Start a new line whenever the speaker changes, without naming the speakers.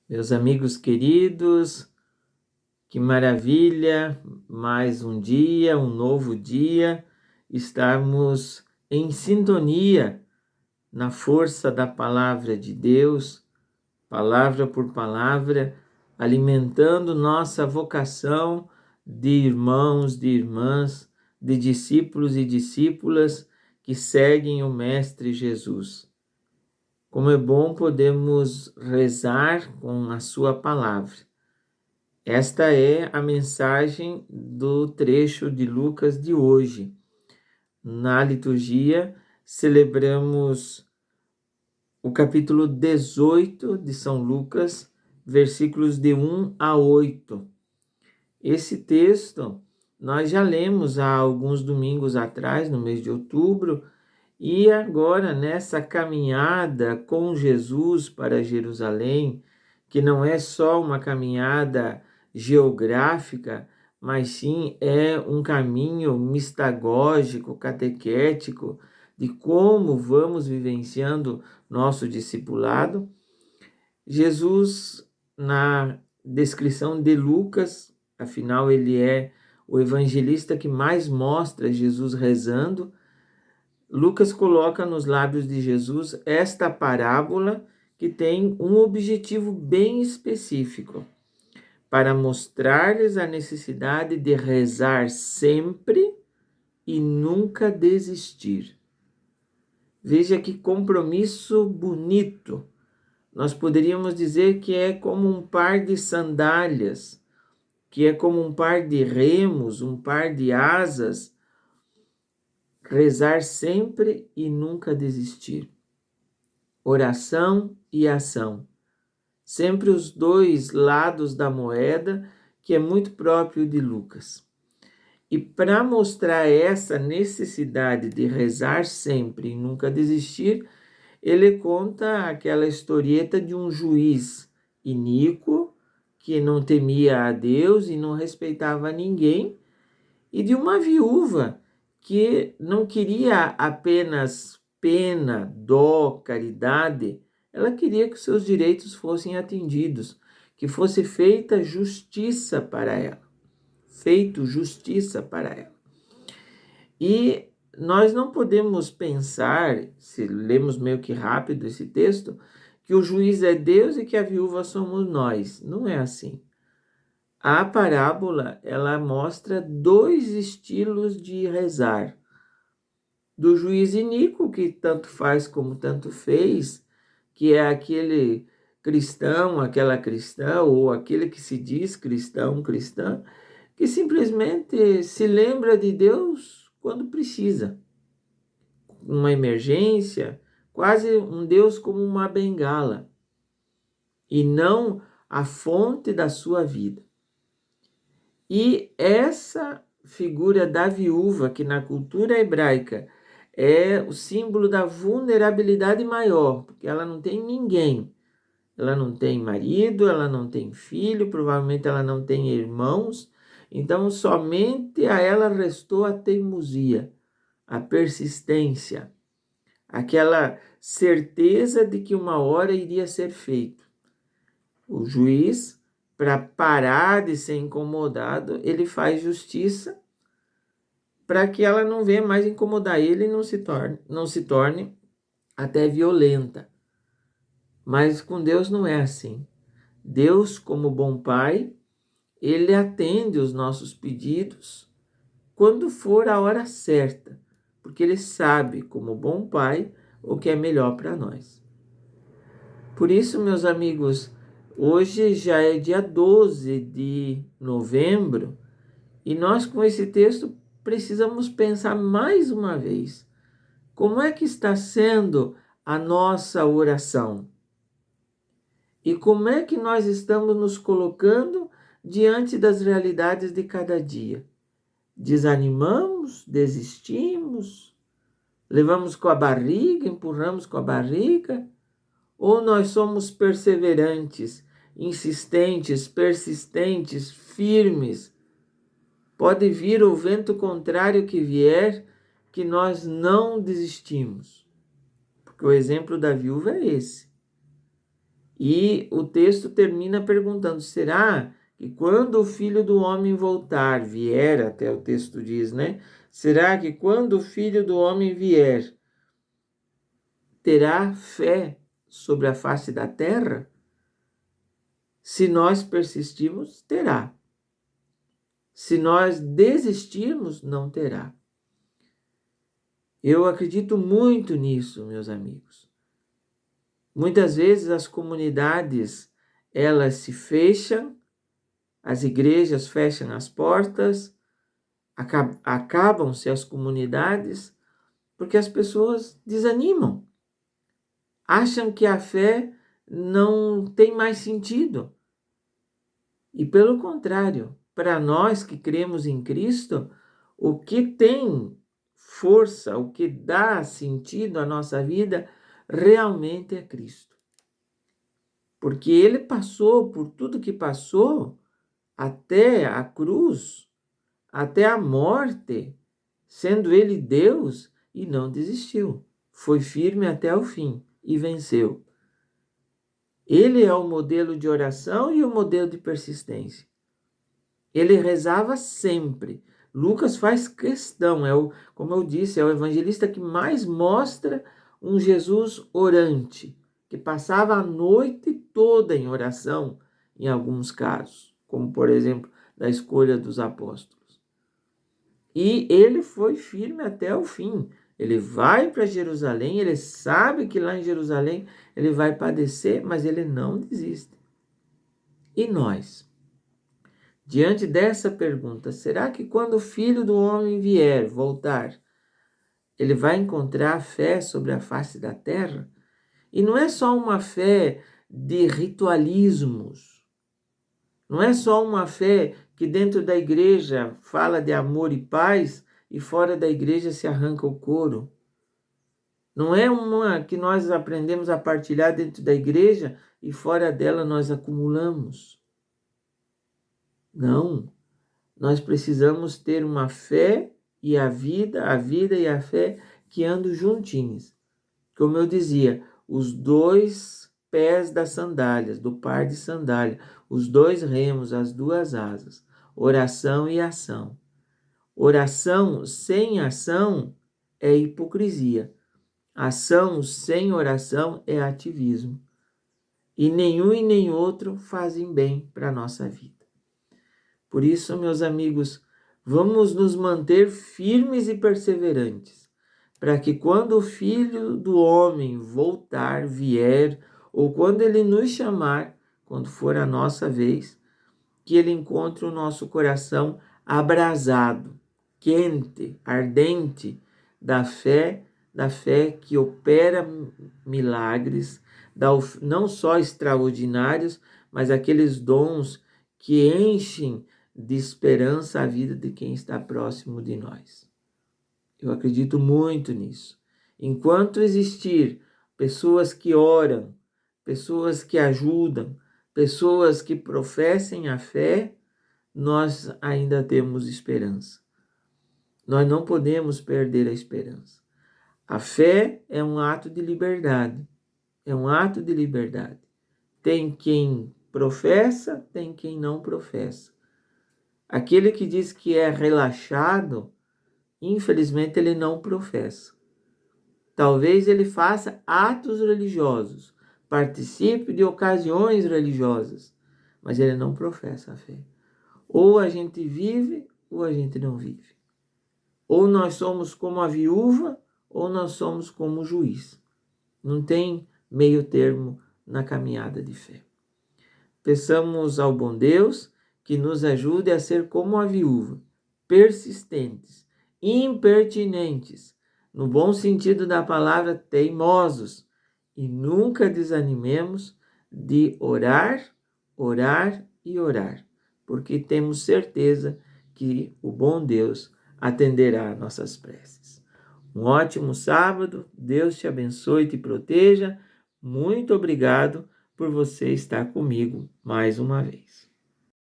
Meus amigos queridos, que maravilha, mais um dia, um novo dia, estarmos em sintonia na força da palavra de Deus, palavra por palavra, alimentando nossa vocação de irmãos, de irmãs, de discípulos e discípulas que seguem o Mestre Jesus. Como é bom podermos rezar com a sua palavra. Esta é a mensagem do trecho de Lucas de hoje. Na liturgia, celebramos o capítulo 18 de São Lucas, versículos de 1 a 8. Esse texto nós já lemos há alguns domingos atrás, no mês de outubro, e agora nessa caminhada com Jesus para Jerusalém, que não é só uma caminhada geográfica, mas sim é um caminho mistagógico, catequético, de como vamos vivenciando nosso discipulado. Jesus, na descrição de Lucas, afinal ele é o evangelista que mais mostra Jesus rezando, Lucas coloca nos lábios de Jesus esta parábola que tem um objetivo bem específico, para mostrar-lhes a necessidade de rezar sempre e nunca desistir. Veja que compromisso bonito. Nós poderíamos dizer que é como um par de sandálias, que é como um par de remos, um par de asas. Rezar sempre e nunca desistir. Oração e ação. Sempre os dois lados da moeda, que é muito próprio de Lucas. E para mostrar essa necessidade de rezar sempre e nunca desistir, ele conta aquela historieta de um juiz iníquo, que não temia a Deus e não respeitava ninguém, e de uma viúva que não queria apenas pena, dó, caridade, ela queria que os seus direitos fossem atendidos, que fosse feita justiça para ela, feito justiça para ela. E nós não podemos pensar, se lemos meio que rápido esse texto, que o juiz é Deus e que a viúva somos nós. Não é assim. A parábola, ela mostra dois estilos de rezar. Do juiz iníquo, que tanto faz como tanto fez, que é aquele cristão, aquela cristã, ou aquele que se diz cristão, cristã, que simplesmente se lembra de Deus quando precisa. Uma emergência, quase um Deus como uma bengala, e não a fonte da sua vida. E essa figura da viúva, que na cultura hebraica é o símbolo da vulnerabilidade maior, porque ela não tem ninguém. Ela não tem marido, ela não tem filho, provavelmente ela não tem irmãos. Então, somente a ela restou a teimosia, a persistência, aquela certeza de que uma hora iria ser feito. O juiz, para parar de ser incomodado, ele faz justiça para que ela não venha mais incomodar ele e não se torne até violenta. Mas com Deus não é assim. Deus, como bom pai, ele atende os nossos pedidos quando for a hora certa, porque ele sabe, como bom pai, o que é melhor para nós. Por isso, meus amigos, hoje já é dia 12 de novembro e nós, com esse texto, precisamos pensar mais uma vez como é que está sendo a nossa oração e como é que nós estamos nos colocando diante das realidades de cada dia. Desanimamos, desistimos, levamos com a barriga, empurramos com a barriga, ou nós somos perseverantes, insistentes, persistentes, firmes. Pode vir o vento contrário que vier, que nós não desistimos. Porque o exemplo da viúva é esse. E o texto termina perguntando: será que quando o Filho do Homem voltar, vier, até o texto diz, né? Será que quando o Filho do Homem vier, terá fé sobre a face da terra? Se nós persistirmos, terá. Se nós desistirmos, não terá. Eu acredito muito nisso, meus amigos. Muitas vezes as comunidades, elas se fecham, as igrejas fecham as portas, acabam-se as comunidades, porque as pessoas desanimam. Acham que a fé não tem mais sentido. E pelo contrário, para nós que cremos em Cristo, o que tem força, o que dá sentido à nossa vida, realmente é Cristo. Porque ele passou por tudo que passou, até a cruz, até a morte, sendo ele Deus, e não desistiu. Foi firme até o fim e venceu. Ele é o modelo de oração e o modelo de persistência. Ele rezava sempre. Lucas faz questão, como eu disse, é o evangelista que mais mostra um Jesus orante, que passava a noite toda em oração, em alguns casos, como por exemplo, da escolha dos apóstolos. E ele foi firme até o fim. Ele vai para Jerusalém, ele sabe que lá em Jerusalém ele vai padecer, mas ele não desiste. E nós? Diante dessa pergunta, será que quando o Filho do Homem vier, voltar, ele vai encontrar fé sobre a face da terra? E não é só uma fé de ritualismos, não é só uma fé que dentro da igreja fala de amor e paz e fora da igreja se arranca o couro. Não é uma que nós aprendemos a partilhar dentro da igreja e fora dela nós acumulamos. Não. Nós precisamos ter uma fé e a vida e a fé que andam juntinhos. Como eu dizia, os dois pés das sandálias, do par de sandália, os dois remos, as duas asas, oração e ação. Oração sem ação é hipocrisia. Ação sem oração é ativismo. E nenhum e nem outro fazem bem para a nossa vida. Por isso, meus amigos, vamos nos manter firmes e perseverantes, para que quando o Filho do Homem voltar, vier, ou quando ele nos chamar, quando for a nossa vez, que ele encontre o nosso coração abrasado, quente, ardente da fé que opera milagres, não só extraordinários, mas aqueles dons que enchem de esperança a vida de quem está próximo de nós. Eu acredito muito nisso. Enquanto existir pessoas que oram, pessoas que ajudam, pessoas que professem a fé, nós ainda temos esperança. Nós não podemos perder a esperança. A fé é um ato de liberdade. É um ato de liberdade. Tem quem professa, tem quem não professa. Aquele que diz que é relaxado, infelizmente ele não professa. Talvez ele faça atos religiosos, participe de ocasiões religiosas, mas ele não professa a fé. Ou a gente vive, ou a gente não vive. Ou nós somos como a viúva, ou nós somos como o juiz. Não tem meio termo na caminhada de fé. Peçamos ao bom Deus que nos ajude a ser como a viúva, persistentes, impertinentes, no bom sentido da palavra, teimosos, e nunca desanimemos de orar, orar e orar, porque temos certeza que o bom Deus atenderá nossas preces. Um ótimo sábado, Deus te abençoe e te proteja. Muito obrigado por você estar comigo mais uma vez.